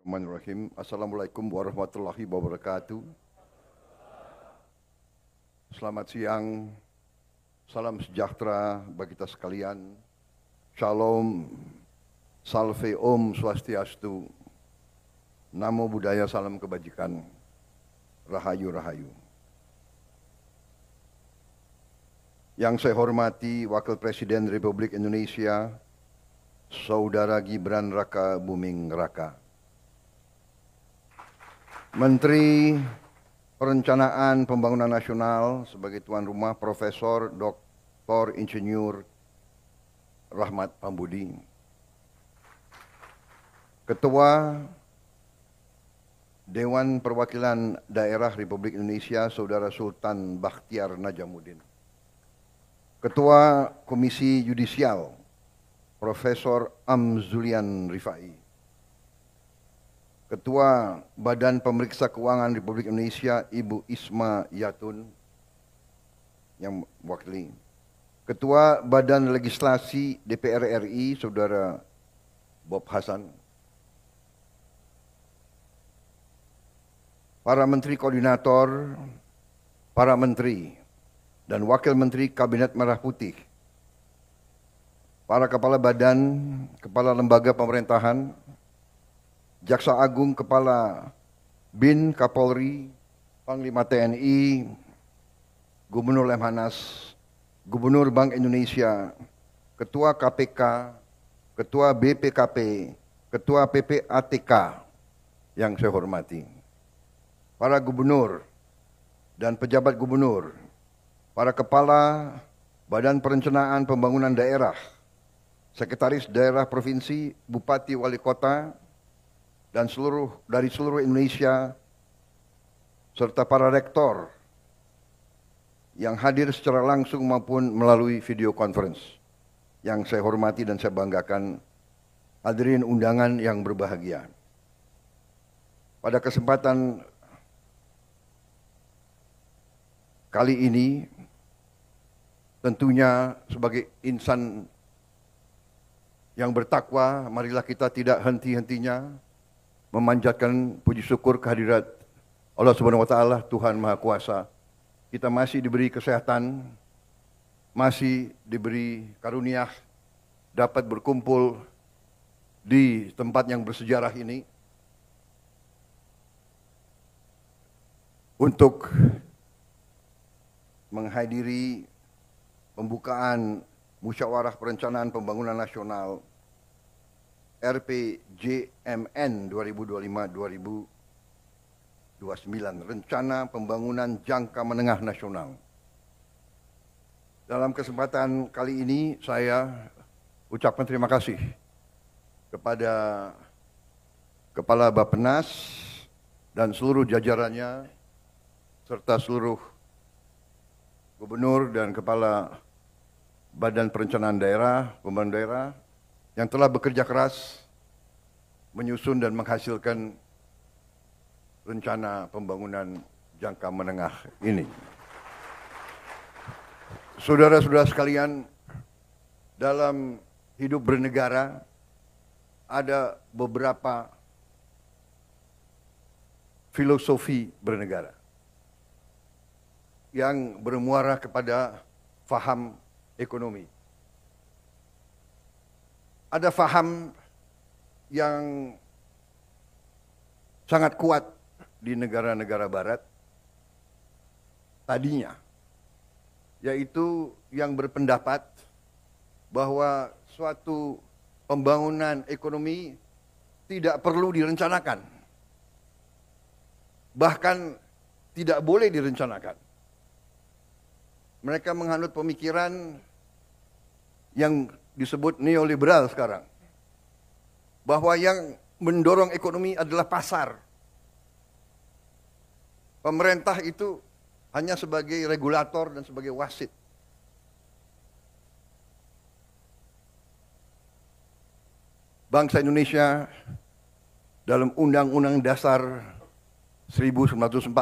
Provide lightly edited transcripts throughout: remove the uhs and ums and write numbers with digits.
Bismillahirrahmanirrahim. Assalamualaikum warahmatullahi wabarakatuh. Selamat siang, salam sejahtera bagi kita sekalian. Shalom, salve om swastiastu, namo buddhaya, salam kebajikan, rahayu rahayu. Yang saya hormati Wakil Presiden Republik Indonesia, Saudara Gibran Raka Buming Raka. Menteri Perencanaan Pembangunan Nasional sebagai tuan rumah Profesor Dr. Insinyur Rahmat Pambudi. Ketua Dewan Perwakilan Daerah Republik Indonesia Saudara Sultan Bakhtiar Najamuddin. Ketua Komisi Yudisial Profesor Amzulian Rifai. Ketua Badan Pemeriksa Keuangan Republik Indonesia Ibu Isma Yatun yang mewakili. Ketua Badan Legislasi DPR RI Saudara Bob Hasan. Para Menteri Koordinator, para Menteri dan Wakil Menteri Kabinet Merah Putih, para Kepala Badan, Kepala Lembaga Pemerintahan, Jaksa Agung, Kepala BIN, Kapolri, Panglima TNI, Gubernur Lemhanas, Gubernur Bank Indonesia, Ketua KPK, Ketua BPKP, Ketua PPATK yang saya hormati, para gubernur dan pejabat gubernur, para Kepala Badan Perencanaan Pembangunan Daerah, Sekretaris Daerah Provinsi, Bupati, Wali Kota, dan dari seluruh Indonesia, serta para rektor yang hadir secara langsung maupun melalui video conference. Yang saya hormati dan saya banggakan, hadirin undangan yang berbahagia. Pada kesempatan kali ini, tentunya sebagai insan yang bertakwa, marilah kita tidak henti-hentinya memanjatkan puji syukur kehadirat Allah Subhanahu wa taala, Tuhan Maha Kuasa. Kita masih diberi kesehatan, masih diberi karunia dapat berkumpul di tempat yang bersejarah ini untuk menghadiri pembukaan Musyawarah Perencanaan Pembangunan Nasional RPJMN 2025-2029, Rencana Pembangunan Jangka Menengah Nasional. Dalam kesempatan kali ini saya ucapkan terima kasih kepada Kepala Bappenas dan seluruh jajarannya, serta seluruh gubernur dan kepala Badan Perencanaan Daerah, Pembangunan Daerah, yang telah bekerja keras menyusun dan menghasilkan rencana pembangunan jangka menengah ini. Saudara-saudara sekalian, dalam hidup bernegara ada beberapa filosofi bernegara yang bermuara kepada faham ekonomi. Ada faham yang sangat kuat di negara-negara barat tadinya, yaitu yang berpendapat bahwa suatu pembangunan ekonomi tidak perlu direncanakan, bahkan tidak boleh direncanakan. Mereka menganut pemikiran yang disebut neoliberal sekarang, bahwa yang mendorong ekonomi adalah pasar. Pemerintah itu hanya sebagai regulator dan sebagai wasit. Bangsa Indonesia dalam Undang-Undang Dasar 1945,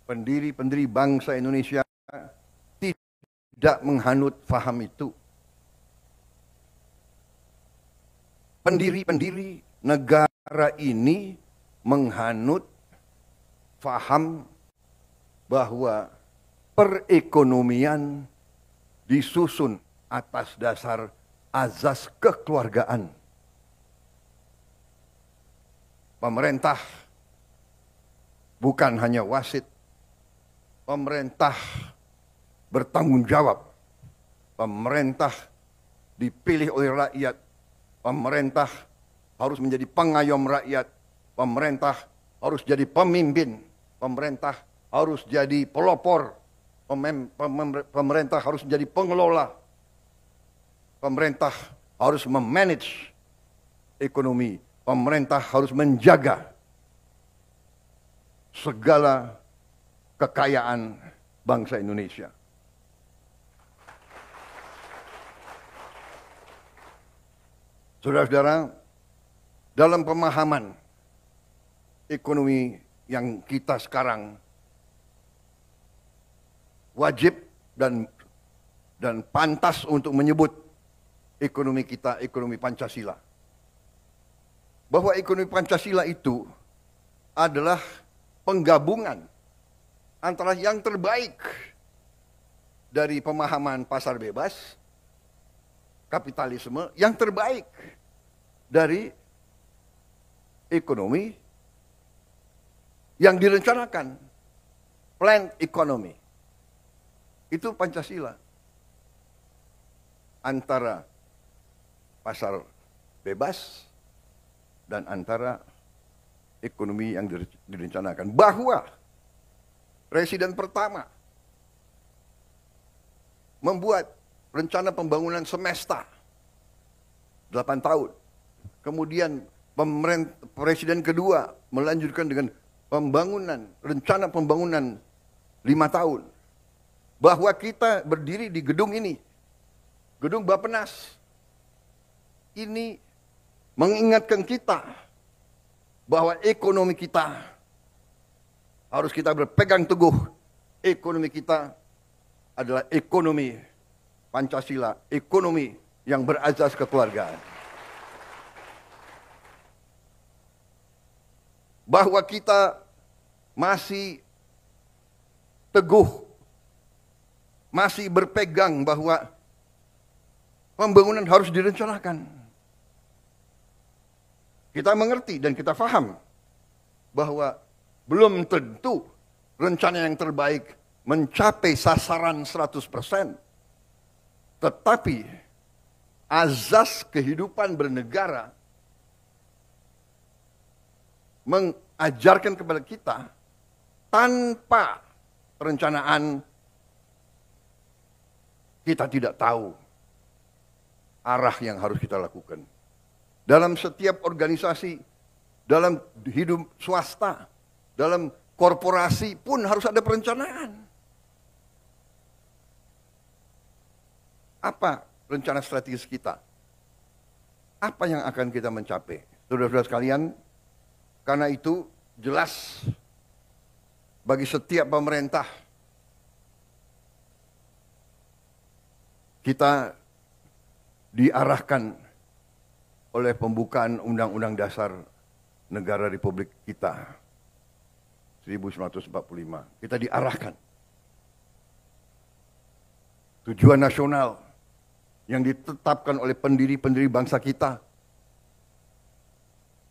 pendiri bangsa Indonesia tidak menghanut faham itu. Pendiri negara ini menghanut faham bahwa perekonomian disusun atas dasar azas kekeluargaan. Pemerintah bukan hanya wasit. Pemerintah bertanggung jawab. Pemerintah dipilih oleh rakyat. Pemerintah harus menjadi pengayom rakyat. Pemerintah harus jadi pemimpin. Pemerintah harus jadi pelopor. Pemerintah harus menjadi pengelola. Pemerintah harus memanage ekonomi. Pemerintah harus menjaga segala kekayaan bangsa Indonesia. Saudara-saudara, dalam pemahaman ekonomi yang kita sekarang wajib dan pantas untuk menyebut ekonomi kita ekonomi Pancasila. Bahwa ekonomi Pancasila itu adalah penggabungan antara yang terbaik dari pemahaman pasar bebas, kapitalisme, yang terbaik dari ekonomi yang direncanakan, planned economy. Itu Pancasila. Antara pasar bebas dan antara ekonomi yang direncanakan. Bahwa Presiden pertama membuat rencana pembangunan semesta 8 tahun. Kemudian Presiden kedua melanjutkan dengan rencana pembangunan 5 tahun. Bahwa kita berdiri di gedung ini, gedung Bappenas, ini mengingatkan kita bahwa ekonomi kita harus kita berpegang teguh. Ekonomi kita adalah ekonomi Pancasila, ekonomi yang berazas kekeluargaan. Bahwa kita masih teguh, masih berpegang bahwa pembangunan harus direncanakan. Kita mengerti dan kita paham bahwa belum tentu rencana yang terbaik mencapai sasaran 100%. Tetapi azas kehidupan bernegara mengajarkan kepada kita tanpa perencanaan kita tidak tahu arah yang harus kita lakukan. Dalam setiap organisasi, dalam hidup swasta, dalam korporasi pun harus ada perencanaan. Apa rencana strategis kita? Apa yang akan kita mencapai? Saudara-saudara sekalian, karena itu jelas bagi setiap pemerintah kita diarahkan oleh pembukaan Undang-Undang Dasar Negara Republik kita 1945. Kita diarahkan. Tujuan nasional yang ditetapkan oleh pendiri-pendiri bangsa kita,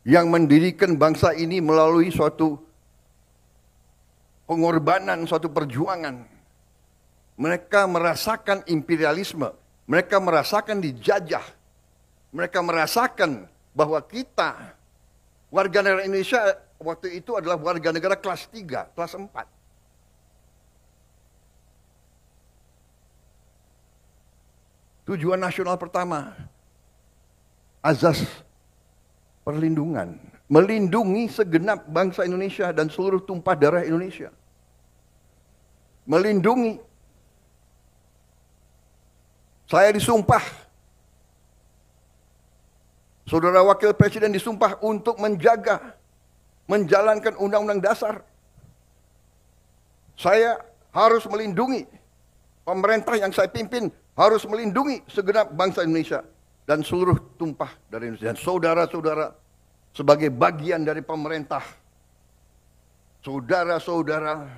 yang mendirikan bangsa ini melalui suatu pengorbanan, suatu perjuangan. Mereka merasakan imperialisme, mereka merasakan dijajah. Mereka merasakan bahwa kita, warga negara Indonesia waktu itu adalah warga negara kelas 3, kelas 4. Tujuan nasional pertama, azas perlindungan. Melindungi segenap bangsa Indonesia dan seluruh tumpah darah Indonesia. Melindungi. Saya disumpah. Saudara Wakil Presiden disumpah untuk menjaga, menjalankan Undang-Undang Dasar. Saya harus melindungi, pemerintah yang saya pimpin harus melindungi segenap bangsa Indonesia dan seluruh tumpah dari Indonesia. Dan saudara-saudara sebagai bagian dari pemerintah, saudara-saudara,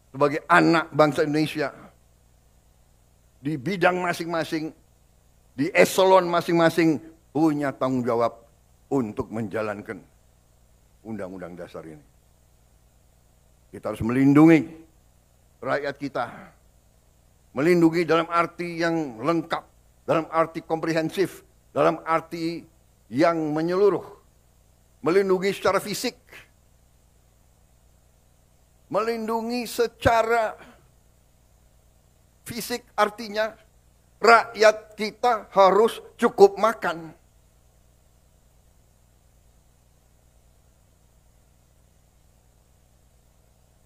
sebagai anak bangsa Indonesia, di bidang masing-masing, di eselon masing-masing, punya tanggung jawab untuk menjalankan Undang-Undang Dasar ini. Kita harus melindungi rakyat kita. Melindungi dalam arti yang lengkap, dalam arti komprehensif, dalam arti yang menyeluruh. Melindungi secara fisik. Melindungi secara fisik artinya rakyat kita harus cukup makan.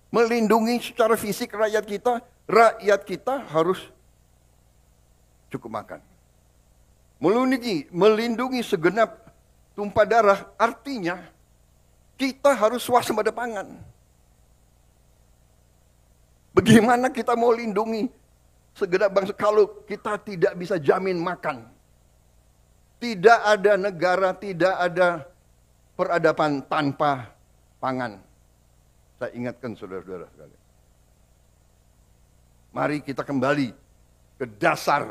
Melindungi secara fisik rakyat kita harus cukup makan. Melindungi segenap tumpah darah artinya kita harus swasembada pangan. Bagaimana kita mau lindungi segenap bangsa kalau kita tidak bisa jamin makan? Tidak ada negara, tidak ada peradaban tanpa pangan. Saya ingatkan saudara-saudara sekalian. Mari kita kembali ke dasar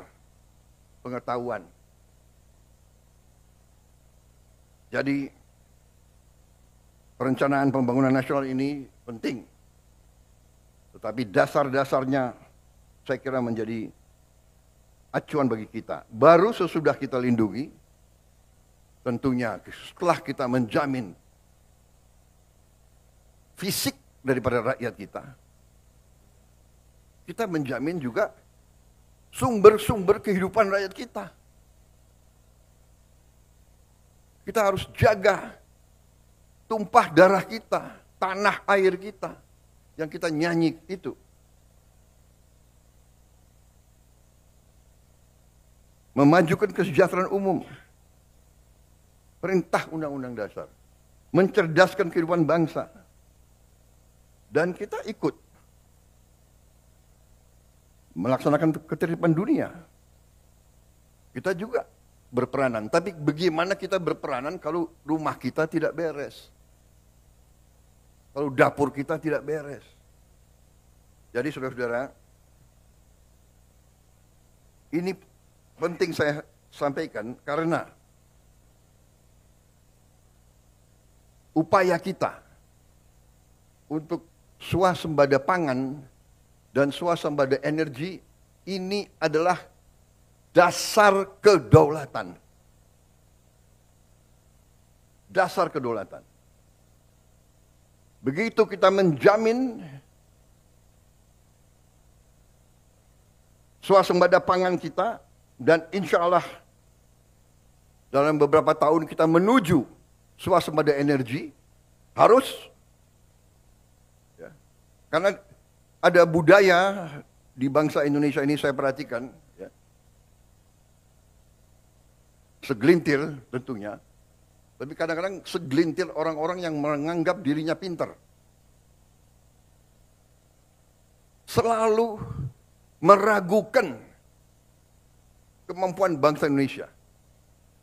pengetahuan. Jadi perencanaan pembangunan nasional ini penting. Tetapi dasar-dasarnya saya kira menjadi acuan bagi kita. Baru sesudah kita lindungi, tentunya setelah kita menjamin fisik daripada rakyat kita, kita menjamin juga sumber-sumber kehidupan rakyat kita. Kita harus jaga tumpah darah kita, tanah air kita, yang kita nyanyi itu. Memajukan kesejahteraan umum, perintah Undang-Undang Dasar, mencerdaskan kehidupan bangsa, dan kita ikut melaksanakan ketertiban dunia. Kita juga berperanan. Tapi bagaimana kita berperanan kalau rumah kita tidak beres? Kalau dapur kita tidak beres? Jadi saudara-saudara, ini penting saya sampaikan karena upaya kita untuk swasembada pangan dan swasembada energi ini adalah dasar kedaulatan. Dasar kedaulatan. Begitu kita menjamin swasembada pangan kita, dan insya Allah dalam beberapa tahun kita menuju swasembada energi, harus. Karena ada budaya di bangsa Indonesia ini saya perhatikan, ya, segelintir tentunya, tapi kadang-kadang segelintir orang-orang yang menganggap dirinya pintar. Selalu meragukan kemampuan bangsa Indonesia.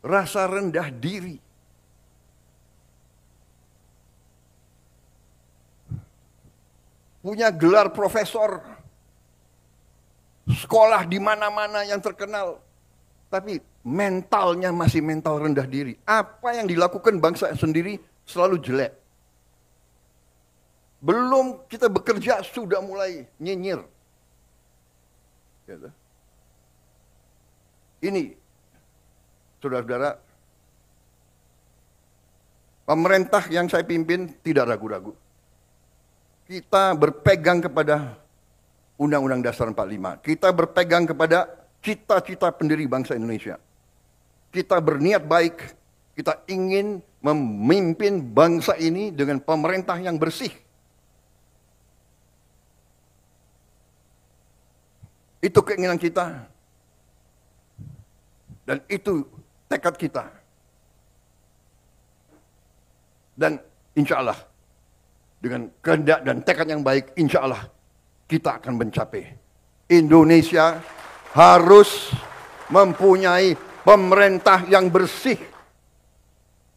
Rasa rendah diri. Punya gelar profesor, sekolah di mana-mana yang terkenal, tapi mentalnya masih mental rendah diri. Apa yang dilakukan bangsa sendiri selalu jelek. Belum kita bekerja sudah mulai nyinyir. Gitu. Ini, saudara-saudara, pemerintah yang saya pimpin tidak ragu-ragu. Kita berpegang kepada Undang-Undang Dasar 45. Kita berpegang kepada cita-cita pendiri bangsa Indonesia. Kita berniat baik, kita ingin memimpin bangsa ini dengan pemerintah yang bersih. Itu keinginan kita. Dan itu tekad kita. Dan insya Allah, dengan kehendak dan tekad yang baik, insya Allah kita akan mencapai. Indonesia harus mempunyai pemerintah yang bersih.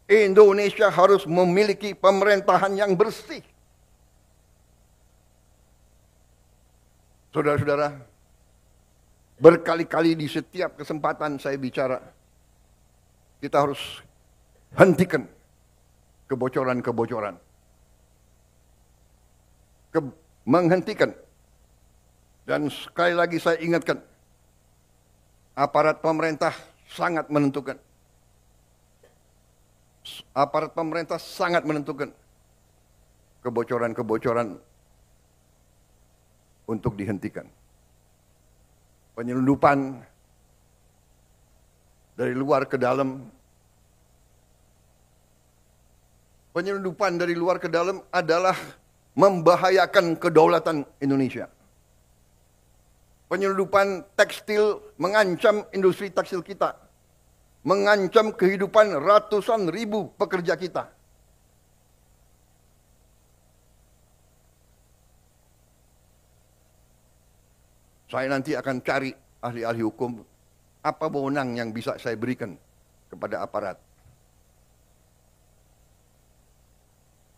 Indonesia harus memiliki pemerintahan yang bersih. Saudara-saudara, berkali-kali di setiap kesempatan saya bicara, kita harus hentikan kebocoran-kebocoran. Menghentikan. Dan sekali lagi saya ingatkan, aparat pemerintah sangat menentukan. Aparat pemerintah sangat menentukan kebocoran-kebocoran untuk dihentikan. Penyelundupan dari luar ke dalam. Penyelundupan dari luar ke dalam adalah membahayakan kedaulatan Indonesia. Penyelundupan tekstil mengancam industri tekstil kita. Mengancam kehidupan ratusan ribu pekerja kita. Saya nanti akan cari ahli-ahli hukum, apa wewenang yang bisa saya berikan kepada aparat.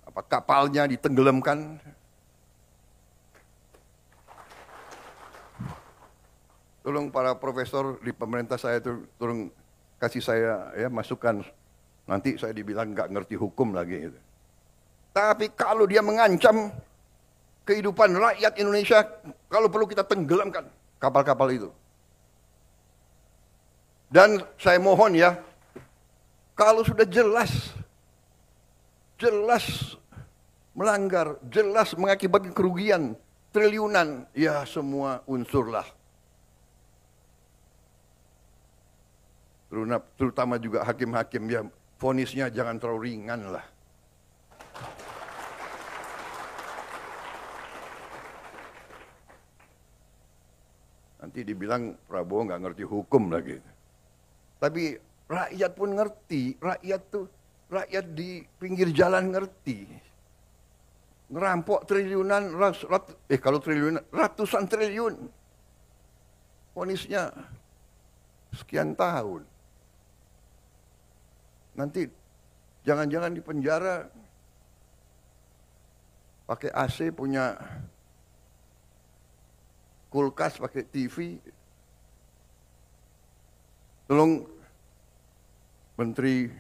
Apa kapalnya ditenggelamkan? Tolong para profesor di pemerintah saya itu tolong kasih saya ya masukan. Nanti saya dibilang nggak ngerti hukum lagi. Tapi kalau dia mengancam kehidupan rakyat Indonesia, kalau perlu kita tenggelamkan kapal-kapal itu. Dan saya mohon ya, kalau sudah jelas melanggar, jelas mengakibatkan kerugian triliunan, ya semua unsurlah. Terutama juga hakim-hakim, ya vonisnya jangan terlalu ringan lah. Nanti dibilang Prabowo nggak ngerti hukum lagi. Tapi rakyat pun ngerti, rakyat di pinggir jalan ngerti. Ngerampok triliunan, kalau triliunan, ratusan triliun. Vonisnya sekian tahun. Nanti jangan-jangan di penjara pakai AC, punya kulkas, pakai TV. Tolong Menteri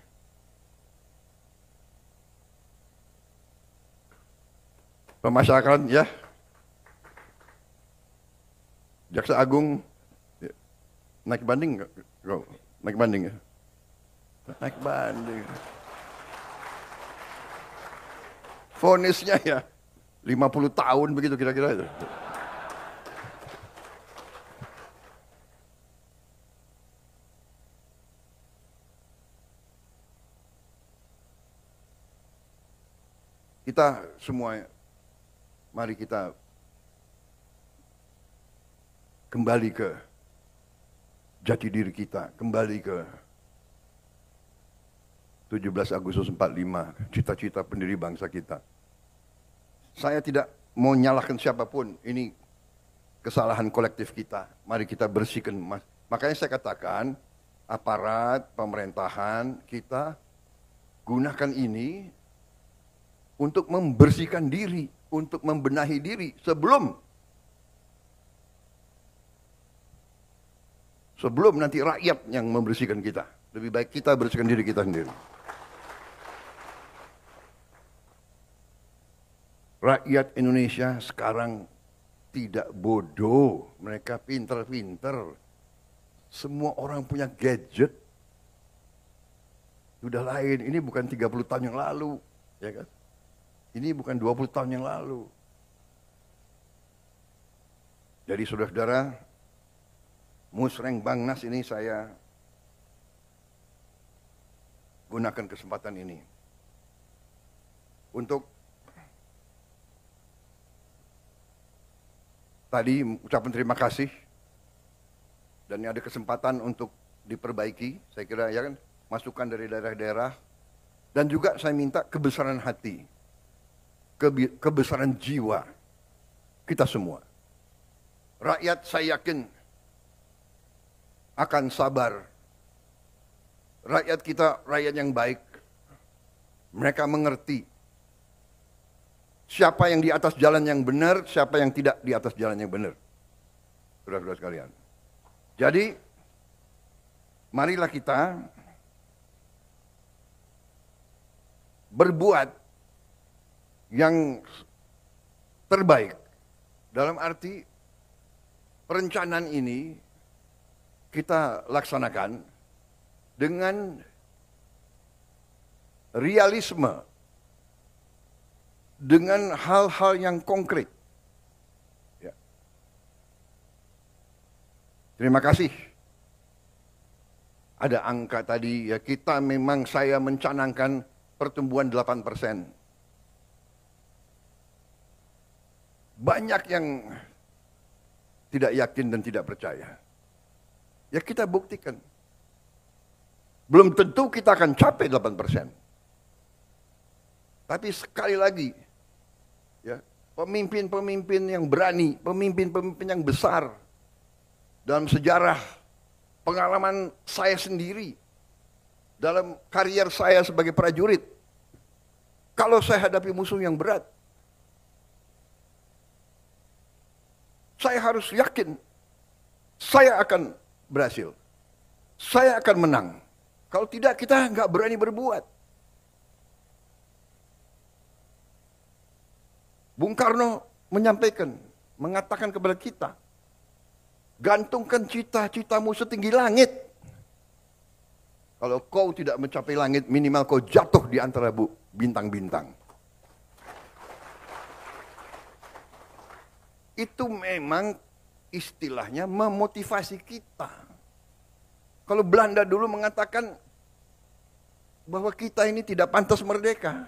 Pemasyarakatan ya, Jaksa Agung naik banding nggak? Naik banding ya? Naik banding. Vonisnya ya 50 tahun begitu kira-kira itu. Kita semua, mari kita kembali ke jati diri kita, kembali ke 17 Agustus 45, cita-cita pendiri bangsa kita. Saya tidak mau nyalahkan siapapun, ini kesalahan kolektif kita. Mari kita bersihkan. Makanya saya katakan, aparat pemerintahan kita gunakan ini untuk membersihkan diri, untuk membenahi diri sebelum nanti rakyat yang membersihkan kita. Lebih baik kita bersihkan diri kita sendiri. Rakyat Indonesia sekarang tidak bodoh, mereka pinter-pinter. Semua orang punya gadget. Sudah lain, ini bukan 30 tahun yang lalu, ya kan? Ini bukan 20 tahun yang lalu. Jadi saudara-saudara, Musreng Bangnas ini saya gunakan kesempatan ini untuk tadi ucapan terima kasih, dan ini ada kesempatan untuk diperbaiki, saya kira ya kan, masukan dari daerah-daerah, dan juga saya minta kebesaran hati, kebesaran jiwa kita semua. Rakyat saya yakin akan sabar. Rakyat kita rakyat yang baik. Mereka mengerti siapa yang di atas jalan yang benar, siapa yang tidak di atas jalan yang benar. Saudara-saudara sekalian. Jadi, marilah kita berbuat yang terbaik. Dalam arti perencanaan ini kita laksanakan dengan realisme, dengan hal-hal yang konkret. Ya. Terima kasih. Ada angka tadi, ya kita memang saya mencanangkan pertumbuhan 8%. Banyak yang tidak yakin dan tidak percaya. Ya kita buktikan. Belum tentu kita akan capai 8%. Tapi sekali lagi, ya, pemimpin-pemimpin yang berani, pemimpin-pemimpin yang besar dalam sejarah pengalaman saya sendiri, dalam karier saya sebagai prajurit, kalau saya hadapi musuh yang berat, saya harus yakin saya akan berhasil, saya akan menang. Kalau tidak, kita nggak berani berbuat. Bung Karno menyampaikan, mengatakan kepada kita, gantungkan cita-citamu setinggi langit. Kalau kau tidak mencapai langit, minimal kau jatuh di antara bintang-bintang. Itu memang istilahnya memotivasi kita. Kalau Belanda dulu mengatakan bahwa kita ini tidak pantas merdeka,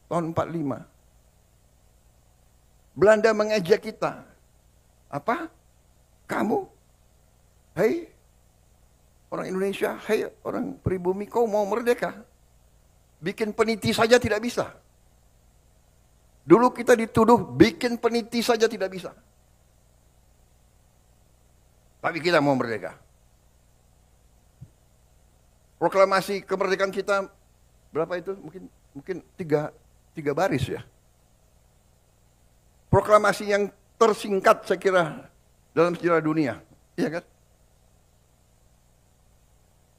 tahun 45. Belanda mengejek kita. Apa? Kamu? Hei, orang Indonesia, hei orang pribumi, kau mau merdeka? Bikin peniti saja tidak bisa. Dulu kita dituduh bikin peniti saja tidak bisa. Tapi kita mau merdeka. Proklamasi kemerdekaan kita berapa itu? Mungkin tiga baris ya. Proklamasi yang tersingkat saya kira dalam sejarah dunia, iya kan?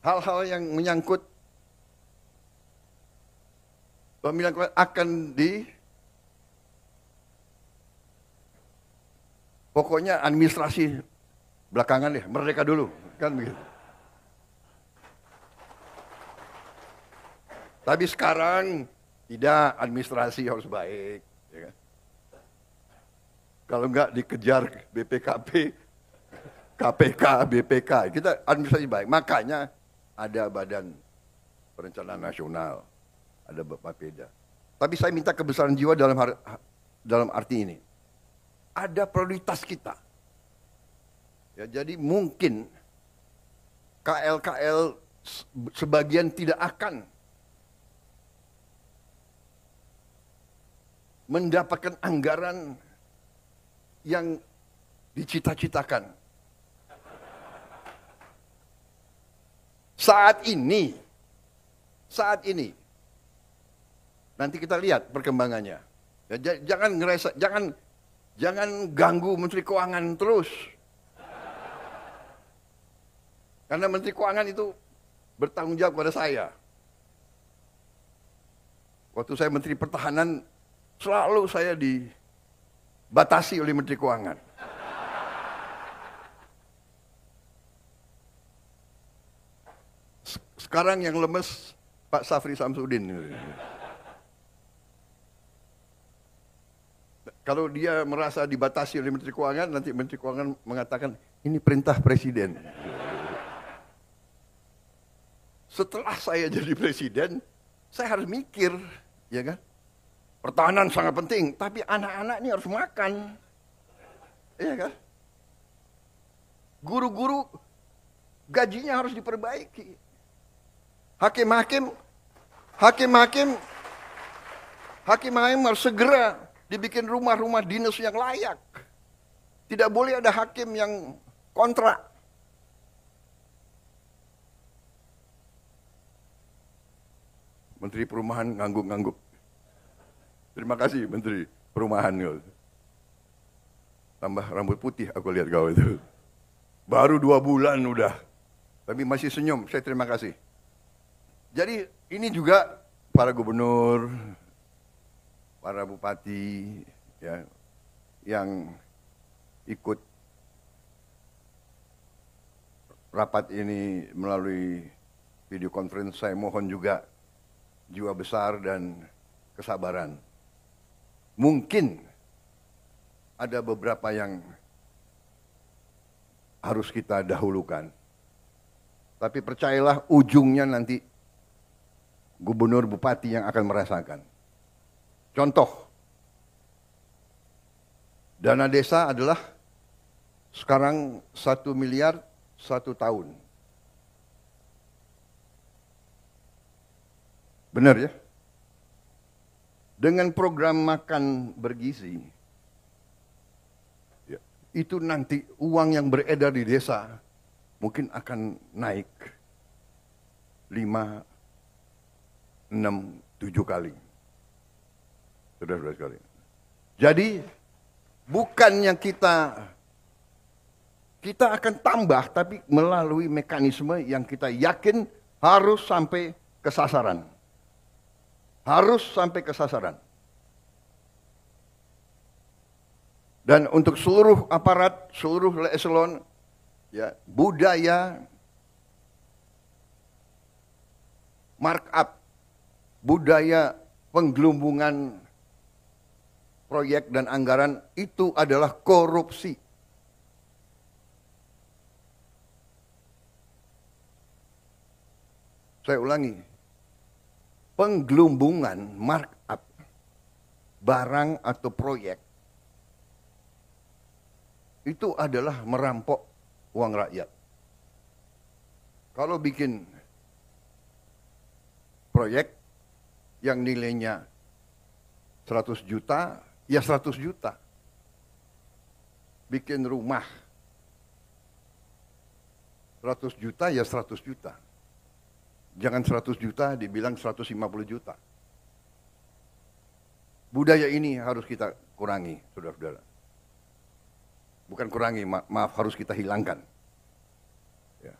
Hal-hal yang menyangkut pemilihan akan pokoknya administrasi belakangan deh, merdeka dulu, kan begitu. Tapi sekarang tidak, administrasi harus baik, ya kan? Kalau enggak dikejar BPKP, KPK, BPK, kita administrasi baik. Makanya ada Badan Perencanaan Nasional, ada Bapeda. Tapi saya minta kebesaran jiwa dalam arti ini. Ada prioritas kita. Ya, jadi mungkin KL-KL sebagian tidak akan mendapatkan anggaran yang dicita-citakan. Saat ini, nanti kita lihat perkembangannya. Ya, jangan ganggu Menteri Keuangan terus. Karena Menteri Keuangan itu bertanggung jawab pada saya. Waktu saya Menteri Pertahanan, selalu saya dibatasi oleh Menteri Keuangan. Sekarang yang lemes Pak Safri Samsudin. Kalau dia merasa dibatasi oleh Menteri Keuangan, nanti Menteri Keuangan mengatakan, ini perintah Presiden. Setelah saya jadi Presiden, saya harus mikir, ya kan? Pertahanan sangat penting, tapi anak-anak ini harus makan. Iya kan? Guru-guru gajinya harus diperbaiki. Hakim-hakim harus segera dibikin rumah-rumah dinas yang layak. Tidak boleh ada hakim yang kontrak. Menteri Perumahan ngangguk-ngangguk. Terima kasih Menteri Perumahan. Tambah rambut putih aku lihat kau itu. Baru 2 bulan udah. Tapi masih senyum, saya terima kasih. Jadi ini juga para gubernur, para bupati ya, yang ikut rapat ini melalui video conference, saya mohon juga jiwa besar dan kesabaran. Mungkin ada beberapa yang harus kita dahulukan. Tapi percayalah ujungnya nanti gubernur bupati yang akan merasakan. Contoh, dana desa adalah sekarang 1 miliar 1 tahun. Benar ya? Dengan program makan bergizi, ya, itu nanti uang yang beredar di desa mungkin akan naik 5, 6, 7 kali. Saudara-saudara sekalian. Jadi bukan yang kita akan tambah, tapi melalui mekanisme yang kita yakin harus sampai ke sasaran. Harus sampai ke sasaran. Dan untuk seluruh aparat, seluruh eselon, ya, budaya markup, budaya penggelumbungan proyek dan anggaran itu adalah korupsi. Saya ulangi, penggelumbungan markup barang atau proyek itu adalah merampok uang rakyat. Kalau bikin proyek yang nilainya 100 juta, ya 100 juta. Bikin rumah 100 juta, ya 100 juta. Jangan 100 juta dibilang 150 juta. Budaya ini harus kita kurangi, saudara-saudara. Bukan kurangi, maaf, harus kita hilangkan. Ya.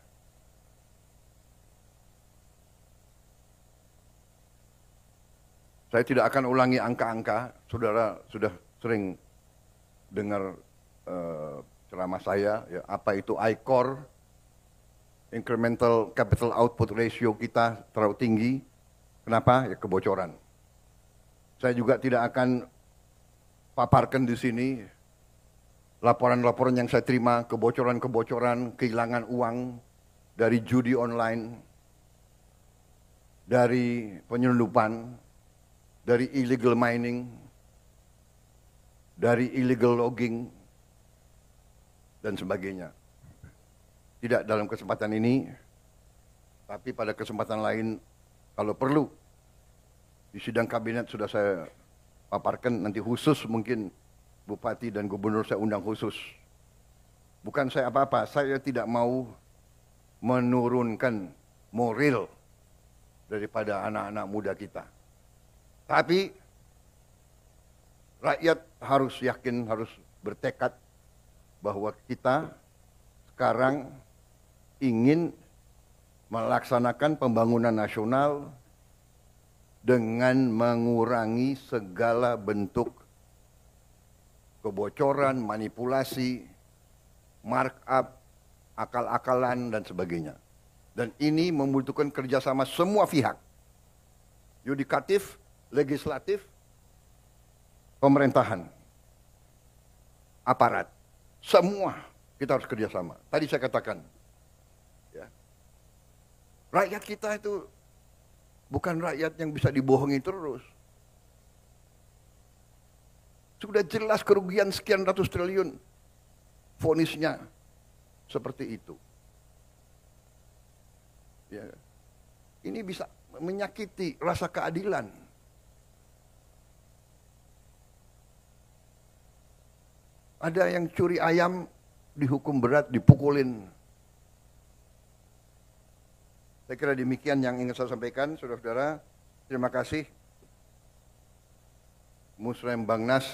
Saya tidak akan ulangi angka-angka, saudara sudah sering dengar ceramah saya, ya, apa itu ICOR, incremental capital output ratio kita terlalu tinggi. Kenapa? Ya kebocoran. Saya juga tidak akan paparkan di sini laporan-laporan yang saya terima, kebocoran-kebocoran, kehilangan uang dari judi online, dari penyelundupan, dari illegal mining, dari illegal logging, dan sebagainya. Tidak dalam kesempatan ini, tapi pada kesempatan lain, kalau perlu, di sidang kabinet sudah saya paparkan, nanti khusus mungkin bupati dan gubernur saya undang khusus. Bukan saya apa-apa, saya tidak mau menurunkan moral daripada anak-anak muda kita. Tapi rakyat harus yakin, harus bertekad bahwa kita sekarang ingin melaksanakan pembangunan nasional dengan mengurangi segala bentuk kebocoran, manipulasi, markup, akal-akalan, dan sebagainya. Dan ini membutuhkan kerjasama semua pihak. Yudikatif, legislatif, pemerintahan, aparat. Semua kita harus kerjasama. Tadi saya katakan, ya, rakyat kita itu bukan rakyat yang bisa dibohongi terus. Sudah jelas kerugian sekian ratus triliun. Vonisnya seperti itu. Ya. Ini bisa menyakiti rasa keadilan. Ada yang curi ayam dihukum berat, dipukulin. Saya kira demikian yang ingin saya sampaikan, saudara-saudara. Terima kasih. Musrem Bang Nas,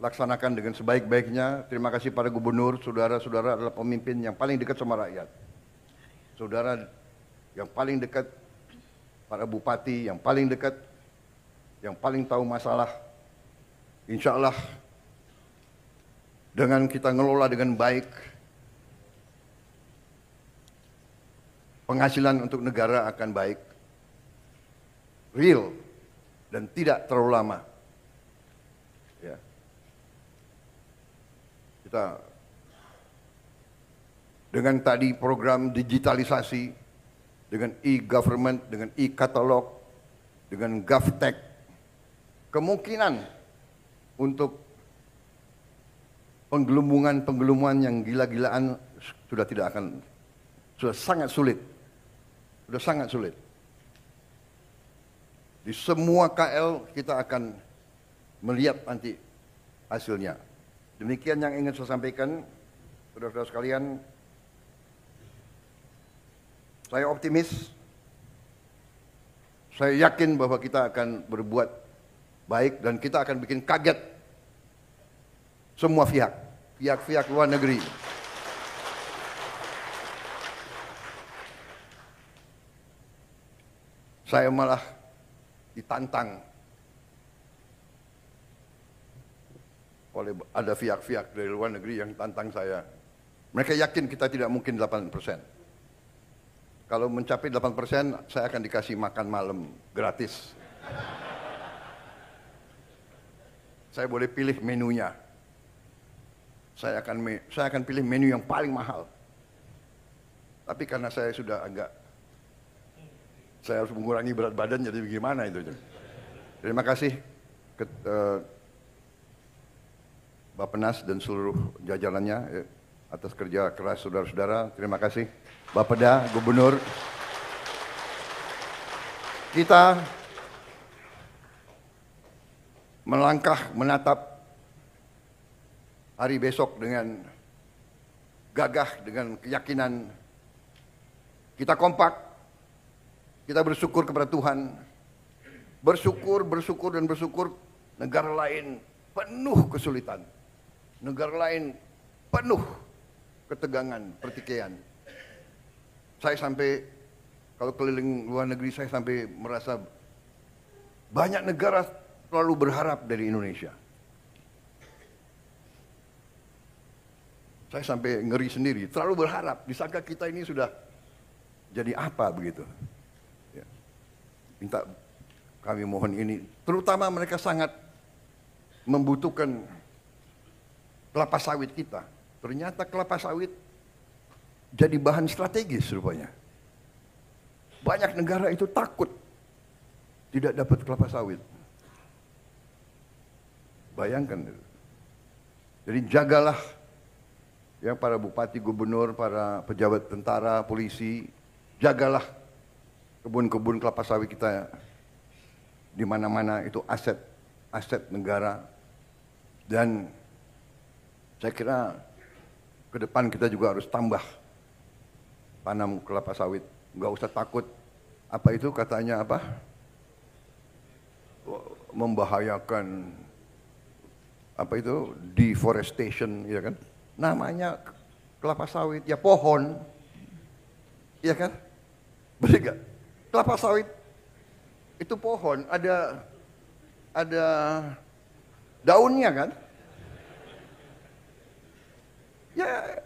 laksanakan dengan sebaik-baiknya. Terima kasih para gubernur, saudara-saudara adalah pemimpin yang paling dekat sama rakyat. Saudara yang paling dekat, para bupati yang paling dekat, yang paling tahu masalah. Insya Allah dengan kita ngelola dengan baik, penghasilan untuk negara akan baik, real, dan tidak terlalu lama. Ya. Kita dengan tadi program digitalisasi, dengan e-government, dengan e-katalog, dengan GovTech, kemungkinan untuk penggelembungan yang gila-gilaan sudah sangat sulit. Sudah sangat sulit. Di semua KL kita akan melihat nanti hasilnya. Demikian yang ingin saya sampaikan, saudara-saudara sekalian. Saya optimis. Saya yakin bahwa kita akan berbuat baik dan kita akan bikin kaget semua pihak luar negeri. Saya malah ditantang oleh ada pihak-pihak dari luar negeri yang tantang saya. Mereka yakin kita tidak mungkin 8%. Kalau mencapai 8%, saya akan dikasih makan malam gratis. Saya boleh pilih menunya. Saya akan pilih menu yang paling mahal. Tapi karena saya sudah saya harus mengurangi berat badan, jadi bagaimana itu? Terima kasih Bappenas dan seluruh jajarannya atas kerja keras saudara-saudara. Terima kasih Bapeda, Gubernur. Kita melangkah menatap hari besok dengan gagah, dengan keyakinan. Kita kompak. Kita bersyukur kepada Tuhan, bersyukur negara lain penuh kesulitan, negara lain penuh ketegangan, pertikaian. Saya sampai, kalau keliling luar negeri, saya sampai merasa banyak negara selalu berharap dari Indonesia. Saya sampai ngeri sendiri, terlalu berharap, disangka kita ini sudah jadi apa begitu. Minta kami mohon ini, terutama mereka sangat membutuhkan kelapa sawit kita. Ternyata kelapa sawit jadi bahan strategis rupanya. Banyak negara itu takut tidak dapat kelapa sawit. Bayangkan. Jadi jagalah ya para bupati, gubernur, para pejabat tentara, polisi, jagalah kebun-kebun kelapa sawit kita di mana-mana, itu aset negara. Dan saya kira ke depan kita juga harus tambah tanam kelapa sawit. Enggak usah takut apa itu katanya apa? Membahayakan apa itu? Deforestation, ya kan? Namanya kelapa sawit ya pohon. Iya kan? Betul enggak? Kelapa sawit itu pohon, ada daunnya kan? Ya,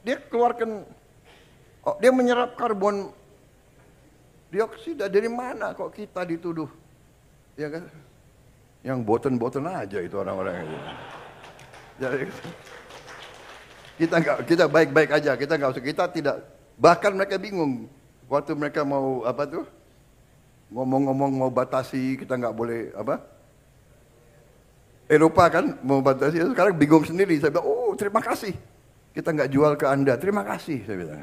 dia keluarkan, dia menyerap karbon dioksida. Dari mana kok kita dituduh? Ya kan? Yang boten-boten aja itu orang-orang itu. Jadi kita baik-baik aja, kita tidak, bahkan mereka bingung. Waktu mereka mau apa tuh ngomong-ngomong mau batasi, kita nggak boleh apa? Eropa kan mau batasi, sekarang bingung sendiri. Saya bilang, oh terima kasih, kita nggak jual ke Anda, terima kasih. Saya bilang.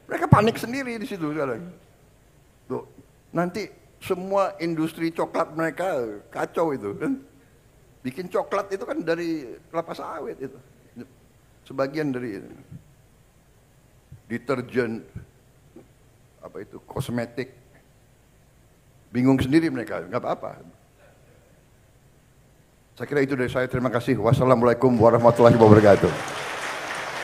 Mereka panik sendiri di situ sekarang. Tuh, nanti semua industri coklat mereka kacau itu kan. Bikin coklat itu kan dari kelapa sawit itu. Sebagian dari deterjen, apa itu, kosmetik, Bingung sendiri mereka, nggak apa-apa. Saya kira itu dari saya. Terima kasih. Wassalamualaikum warahmatullahi wabarakatuh.